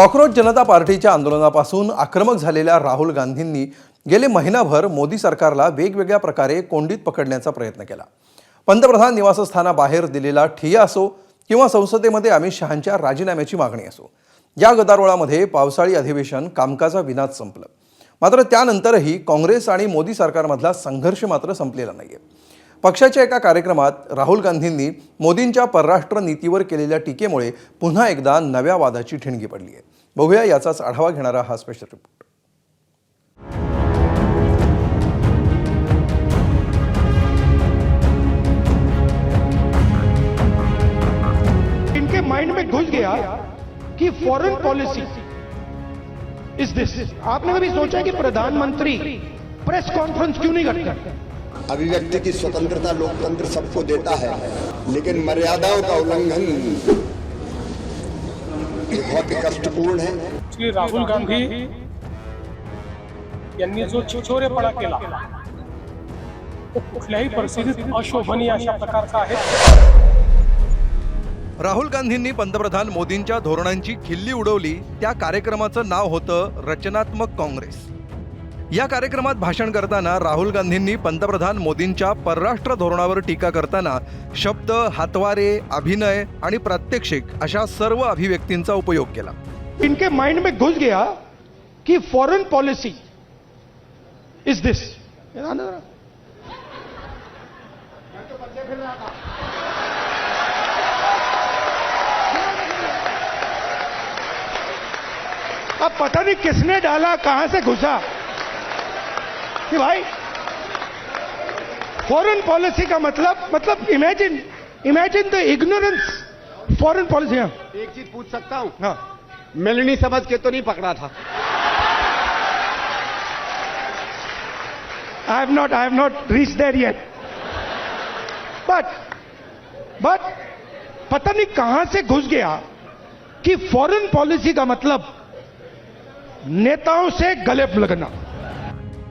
Cockroach जनता पार्टीच्या आंदोलनापासून आक्रमक झालेल्या राहुल गांधींनी गेले महिनाभर मोदी सरकारला वेगवेगळ्या प्रकारे कोंडीत पकडण्याचा प्रयत्न केला। पंतप्रधान निवासस्थानाबाहेर दिलेला ठिय्या असो किंवा संसदेमध्ये अमित शहांच्या राजीनाम्याची मागणी असो, या गदारोळामध्ये पावसाळी अधिवेशन कामकाजाविनाच संपलं। मात्र त्यानंतरही काँग्रेस आणि मोदी सरकारमधला संघर्ष मात्र संपलेला नाहीये। पक्षाच्या एका कार्यक्रमात राहुल गांधींनी मोदींच्या परराष्ट्र नीतीवर केलेल्या टीकेमुळे पुन्हा एकदा नव्या वादाची ठिणगी पडली आहे। बघूया याचाच आढावा घेणारा हा स्पेशल रिपोर्ट। इनके माइंड में घुस गया कि फॉरेन पॉलिसी इज दिस। आपने कभी सोचा कि प्रधानमंत्री प्रेस कॉन्फ्रेंस क्यों नहीं करते? अभिव्यक्ति की स्वतंत्रता लोकतंत्र सबको देता है, लेकिन मर्यादाओं का उल्लंघन बहुत ही कष्टपूर्ण है। श्री राहुल गांधी यांनी जो छिछोरेपणा केला तो कुठल्याही परिस्थितीत अशोभनीय अशा प्रकारचा आहे। राहुल गांधींनी पंतप्रधान मोदींच्या धोरणांची खिल्ली उडवली। त्या कार्यक्रमाचं नाव होतं रचनात्मक काँग्रेस। या कार्यक्रमात भाषण करताना राहुल गांधींनी पंतप्रधान मोदींच्या परराष्ट्र धोरणावर टीका करताना शब्द, हातवारे, अभिनय आणि प्रात्यक्षिक अशा सर्व अभिव्यक्तींचा उपयोग केला। इनके माइंड में घुस गया कि फॉरेन पॉलिसी इज दिस। अब पता नहीं किसने डाला, कहां से घुसा कि भाई फॉरेन पॉलिसी का मतलब imagine the ignorance foreign policy. एक चीज पूछ सकता हूं? हाँ, मिलनी समझ के तो नहीं पकड़ा था? I have not reached there yet. But पता नहीं कहां से घुस गया कि फॉरेन पॉलिसी का मतलब नेताओं से गले लगना।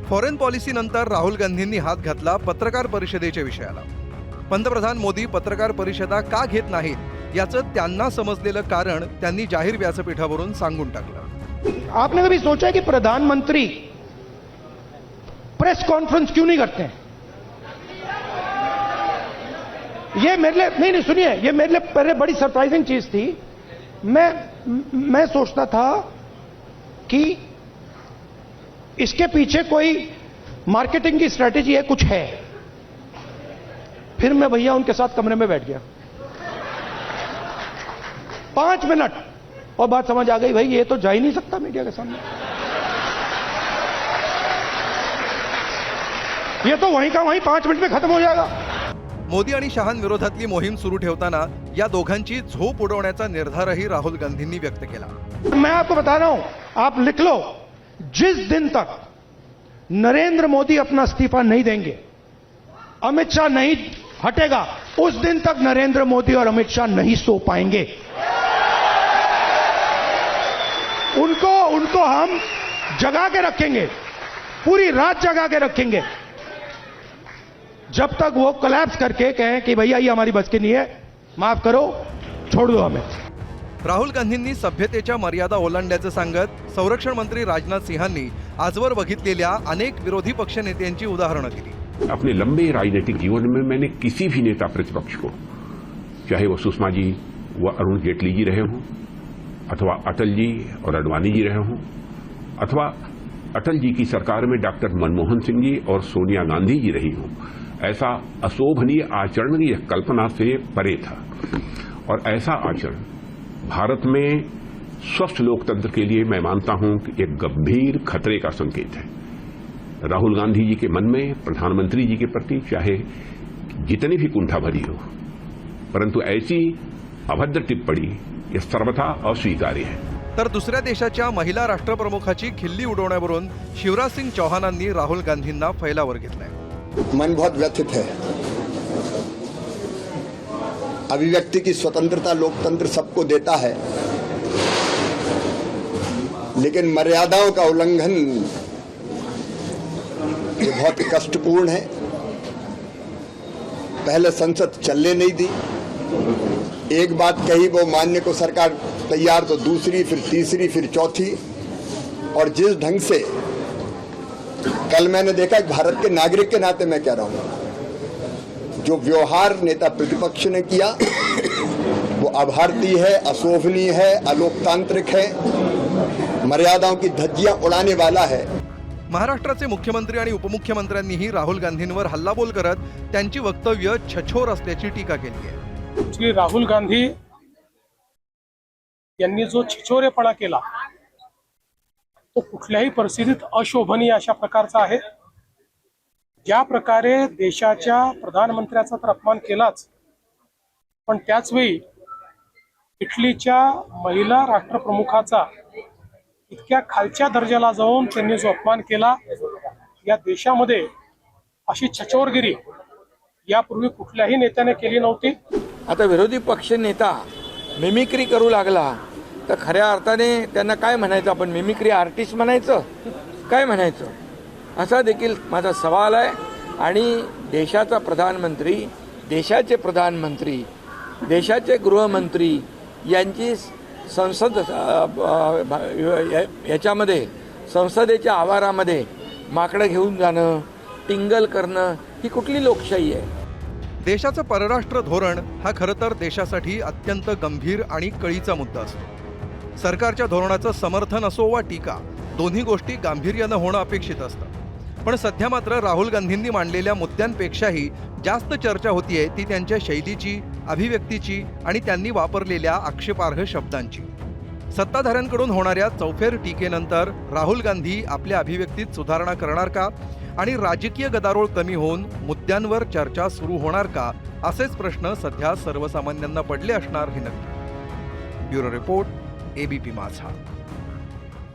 फॉरेन पॉलिसी नंतर राहुल गांधींनी हात घातला पत्रकार परिषदेच्या विषयाला। पंतप्रधान मोदी पत्रकार परिषदा का घेत नाहीत याचं त्यांना समजलेलं कारण त्यांनी जाहीर व्यासपीठावरून सांगून टाकलं। आपने कभी सोचा कि प्रधानमंत्री प्रेस कॉन्फ्रेंस क्यों नहीं करते हैं? ये मेरे लिए नहीं सुनिए, ये मेरे लिए पहले बड़ी सरप्राइजिंग चीज थी। मैं सोचता था कि इसके पीछे कोई मार्केटिंग की स्ट्रेटेजी है, कुछ है। फिर मैं भैया उनके साथ कमरे में बैठ गया 5 मिनट और बात समझ आ गई, भाई ये तो जा ही नहीं सकता मीडिया के सामने। ये तो वहीं का वहीं 5 मिनट में खत्म हो जाएगा। मोदी आणि शहांविरोधातली मोहीम सुरू ठेवताना या दोघांची झोप उडवण्याचा निर्धारही राहुल गांधींनी व्यक्त केला। मैं आपको बता रहा हूं, आप लिख लो, जिस दिन तक नरेंद्र मोदी अपना इस्तीफा नहीं देंगे, अमित शाह नहीं हटेगा, उस दिन तक नरेंद्र मोदी और अमित शाह नहीं सो पाएंगे। उनको हम जगा के रखेंगे, पूरी रात जगा के रखेंगे, जब तक वो कोलैप्स करके कहें कि भैया ये हमारी बस की नहीं है, माफ करो, छोड़ दो हमें। राहुल गांधींनी सभ्यतेच्या मर्यादा ओलांडल्याचं सांगत संरक्षण मंत्री राजनाथ सिंहांनी आजवर बघितलेल्या अनेक विरोधी पक्ष नेत्यांची उदाहरणं दिली। अपने लंबे राजनीतिक जीवन में मैंने किसी भी नेता प्रतिपक्ष को, चाहे वो सुषमा जी व अरुण जेटली जी रहे हों, अथवा अटल जी और अडवाणी जी रहे हों, अथवा अटल जी की सरकार में डॉक्टर मनमोहन सिंह जी और सोनिया गांधी जी रही हों, ऐसा अशोभनीय आचरण की कल्पना से परे था। और ऐसा आचरण भारत में स्वस्थ लोकतंत्र के लिए मैं मानता हूं कि एक गंभीर खतरे का संकेत है। राहुल गांधी जी के मन में प्रधानमंत्री जी के प्रति चाहे जितनी भी कुंठा भरी हो, परंतु ऐसी अभद्र टिप्पणी यह सर्वथा अस्वीकार्य है। तर दुसऱ्या देशाच्या महिला राष्ट्रप्रमुखाची खिल्ली उडवण्यावरून शिवराज सिंग चौहानांनी राहुल गांधींना फैलावर घेतलाय। मन बहुत व्यथित है। अभिव्यक्ति की स्वतंत्रता लोकतंत्र सबको देता है, लेकिन मर्यादाओं का उल्लंघन ये बहुत ही कष्टपूर्ण है। पहले संसद चलने नहीं दी, एक बात कही वो मानने को सरकार तैयार, तो दूसरी, फिर तीसरी, फिर चौथी। और जिस ढंग से कल मैंने देखा, एक भारत के नागरिक के नाते मैं कह रहा हूं, जो व्यवहार नेता प्रतिपक्ष ने किया वो अभारतीय है, अशोभनीय है, अलोकतांत्रिक है, मर्यादाओं की धज्जियां उड़ाने वाला है। महाराष्ट्राचे मुख्यमंत्री आणि उपमुख्यमंत्र्यांनीही राहुल गांधींवर हल्लाबोल करत त्यांची वक्तव्य छछोर असल्याची टीका केली आहे। श्री राहुल गांधी यांनी जो छिछोरेपणा केला तो कुठल्याही परिस्थितीत अशोभनीय अशा प्रकारचा आहे। ज्या प्रकारे देशाच्या प्रधानमंत्र्याचा तर अपमान केलाच, पण त्याच वेळी इटलीच्या महिला राष्ट्रप्रमुखाचा इतक्या खालच्या दर्जाला जाऊन त्यांनी जो अपमान केला, या देशामध्ये अशी छछोरगिरी यापूर्वी कुठल्याही नेत्याने केली नव्हती। आता विरोधी पक्ष नेता मिमिक्री करू लागला तर खऱ्या अर्थाने त्यांना काय म्हणायचं, आपण मिमिक्री आर्टिस्ट म्हणायचं, काय म्हणायचं, असा देखील माझा सवाल आहे। आणि देशाचा प्रधानमंत्री, देशाचे प्रधानमंत्री, देशाचे गृहमंत्री यांची संसद याच्यामध्ये संसदेच्या आवारामध्ये माकडं घेऊन जाणं, टिंगल करणं, ही कुठली लोकशाही आहे? देशाचं परराष्ट्र धोरण हा खरं तर देशासाठी अत्यंत गंभीर आणि कळीचा मुद्दा असतो। सरकारच्या धोरणाचं समर्थन असो वा टीका, दोन्ही गोष्टी गांभीर्यानं होणं अपेक्षित असतं। पण सध्या मात्र राहुल गांधींनी मांडलेल्या मुद्द्यांपेक्षाही जास्त चर्चा होतीये ती त्यांच्या शैलीची, अभिव्यक्तीची आणि त्यांनी वापरलेल्या आक्षेपार्ह शब्दांची। सत्ताधाऱ्यांकडून होणाऱ्या चौफेर टीकेनंतर राहुल गांधी आपल्या अभिव्यक्तीत सुधारणा करणार का आणि राजकीय गदारोळ कमी होऊन मुद्द्यांवर चर्चा सुरू होणार का, असेच प्रश्न सध्या सर्वसामान्यांना पडले असणार हे नक्की। ब्युरो रिपोर्ट, एबीपी माझा।